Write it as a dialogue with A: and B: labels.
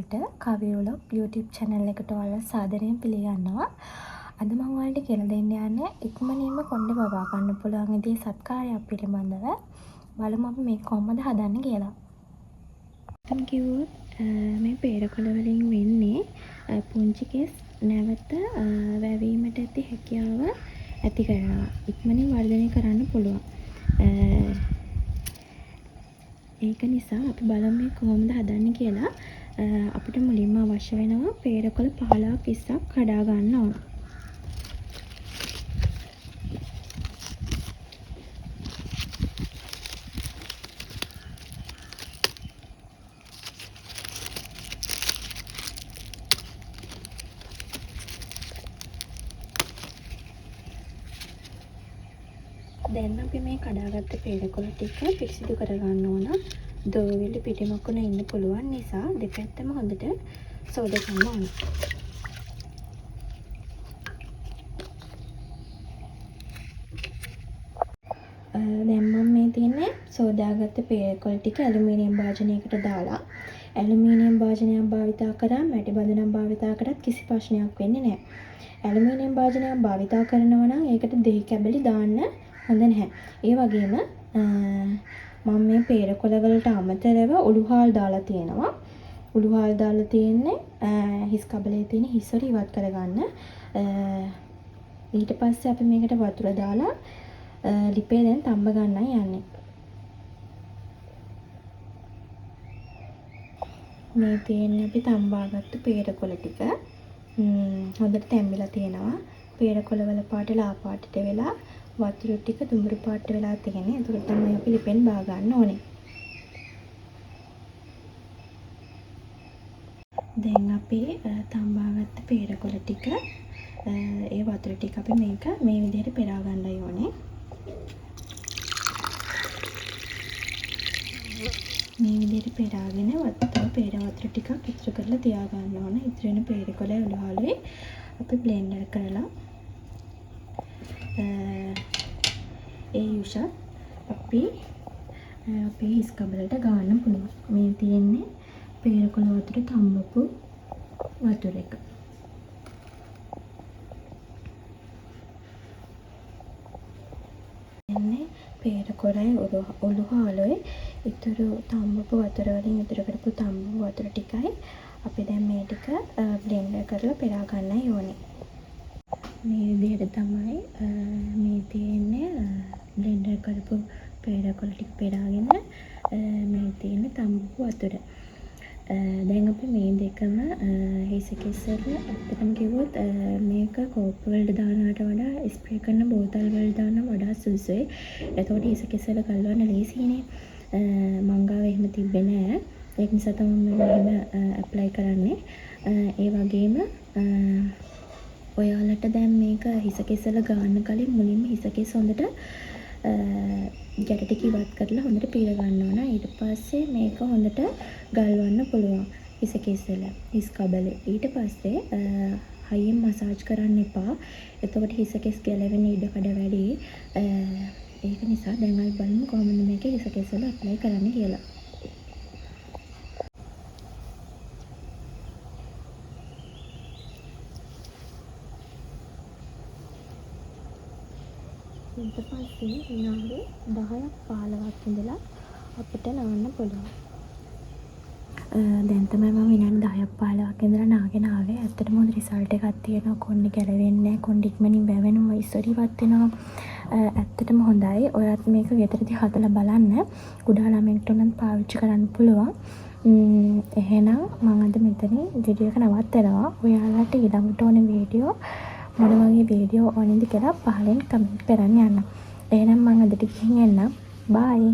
A: වලට කවිවලොග් YouTube channel එකට ඔයාලා සාදරයෙන් පිළිගන්නවා. අද මම ඔයාලට කියලා දෙන්න යන්නේ ඉක්මනින්ම කොණ්ඩේ බබා ගන්න පුළුවන් විදිහේ සත්කාරයක් පිළිබඳව. බලමු අපි මේක කොහොමද හදන්නේ කියලා. මම කිව්වොත් මේ පේරකොළ වලින් වෙන්නේ පුංචි කෙස් නැවත වැවීමට ඇති හැකියාව ඇති කරනවා. ඉක්මනින් වර්ධනය කරන්න පුළුවන්. ඒක නිසා අපි බලමු මේ කොහොමද හදන්නේ කියලා. අපිට මුලින්ම අවශ්‍ය වෙනවා පේරකොළ 15ක් 20ක් කඩා ගන්න ඕන. දැන් අපි මේ කඩාගත්ත පේරකොළ ටික පිරිසිදු කරගන්න ඕන. දෝවිලි පිටිමකුණ ඉන්න පුළුවන් නිසා දෙපැත්තම හොඳට සෝද ගන්න ඕන. දැන් මම මේ තියෙන්නේ සෝදාගත්ත පේරකොළ ටික ඇලුමිනියම් භාජනයකට දාලා. ඇලුමිනියම් භාජනයක් භාවිතා කරා මැටි බඳුනක් භාවිතා කරත් කිසි ප්‍රශ්නයක් වෙන්නේ නැහැ. ඇලුමිනියම් භාජනයක් භාවිතා කරනවා නම් ඒකට දෙහි කැබලි දාන්න හොඳ නැහැ. ඒ වගේම මම මේ පේරකොළ වලට අමතරව උළුහාල් දාලා තියෙනවා. උළුහාල් දාලා තියෙන්නේ හිස් කබලේ තියෙන හිස්වල ඉවත් කරගන්න. ඊට පස්සේ අපි මේකට වතුර දාලා ලිපේ දැන් තඹ ගන්නයි යන්නේ. මේ තියෙන්නේ අපි තඹාගත්තු පේරකොළ ටික. හොඳට තැම්බිලා තියෙනවා. පේරකොළ වල පාට ලා පාටට වෙලා වතුර ටික දුඹුරු පාට වෙලා තියෙන්නේ. ඒක තමයි අපි ලිපෙන් බා ගන්න ඕනේ. දැන් අපි තඹාගත්ත පේරකොළ ටික ඒ වතුර ටික අපි මේක මේ විදිහට පෙරා ගන්නයි ඕනේ. මේ විදිහට පෙරාගෙන වතුර ටිකක් ඉතුරු කරලා තියා ගන්න ඕන. ඉතුරු වෙන පේරකොළ උළුහාලුයි අපි බ්ලෙන්ඩර් කරලා ඒ යුෂ අපි අපේ හිස් කබලට ගන්න පුළුවන්. මේ තියෙන්නේ පේරකොළ වතුර තඹපු වතුර එක. එන්නේ පේරකොළයි උළුහාලුයි ඉතුරු තඹපු වතුර වලින් ඉතුරු කරපු තඹපු වතුර ටිකයි අපි දැන් මේ ටික බ්ලෙන්ඩර් කරලා පෙරා ගන්නයි ඕනේ. මේ විදිහට තමයි මේ තියෙන්නේ බ්ලෙන්ඩර් කරපු පේරකොළ ටික පෙරාගෙන මේ තියෙන තඹපු වතුර. දැන් අපි මේ දෙකම හිස කෙස්සල අපිටම කිව්වොත් මේක කෝප්ප වලට දානවට වඩා ස්ප්‍රේ කරන බෝතල් වලට දාන වඩා සුදුසුයි. එතකොට හිස කෙස්සල ගලවන්න ලේසියිනේ. මං ගාව එහෙම තිබ්බේ නෑ. ඒක නිසා තමයි මම එහෙම ඇප්ලයි කරන්නේ. ඒ වගේම ඔයාලට දැන් මේක හිස කෙස්සල ගන්න කලින් මුලින්ම හිස කෙස් හොඳට ගැට ටික ඉවත් කරලා හොඳට පීර ගන්න ඕන. ඊට පස්සේ මේක හොඳට ගලවන්න පුළුවන් හිස කෙස්සල හිස් කබලේ. ඊට පස්සේ හයියෙන් මසාජ් කරන්න එපා. එතකොට හිස කෙස් ගැලවෙන ඉඩකඩ වැඩි. ඒක නිසා දැන් අපි බලමු කොහොමද මේක හිස කෙස්සල ඇප්ලයි කරන්න කියලා. ඊට පස්සේ විනාඩි 10ක් 15ක් ඉඳලා අපිට නාන්න පුළුවන්. දැන් තමයි මම විනාඩි 10ක් 15ක් ඉඳලා නාගෙන ආවේ. ඇත්තටම හොඳ රිසල්ට් එකක් තියෙනවා. කොණ්ඩේ ගැලවෙන්නේ නැහැ. කොණ්ඩේ ඉක්මනින් වැවෙනවා. ඉස්සරිවත් වෙනවා. ඇත්තටම හොඳයි. ඔයත් මේක ගෙදරදී හදලා බලන්න. කුඩා ළමයෙක්ට උනත් පාවිච්චි කරන්න පුළුවන්. එහෙනම් මම අද මෙතනින් වීඩියෝ එක නවත්තනවා. ඔයාලට ඊළඟට ඕන වීඩියෝ මොන වගේ වීඩියෝ ඕනේද කියලා පහලින් කමෙන්ට් කරන්න යන්න. එහෙනම් මම අදට ගිහින් එන්නම්. බයි.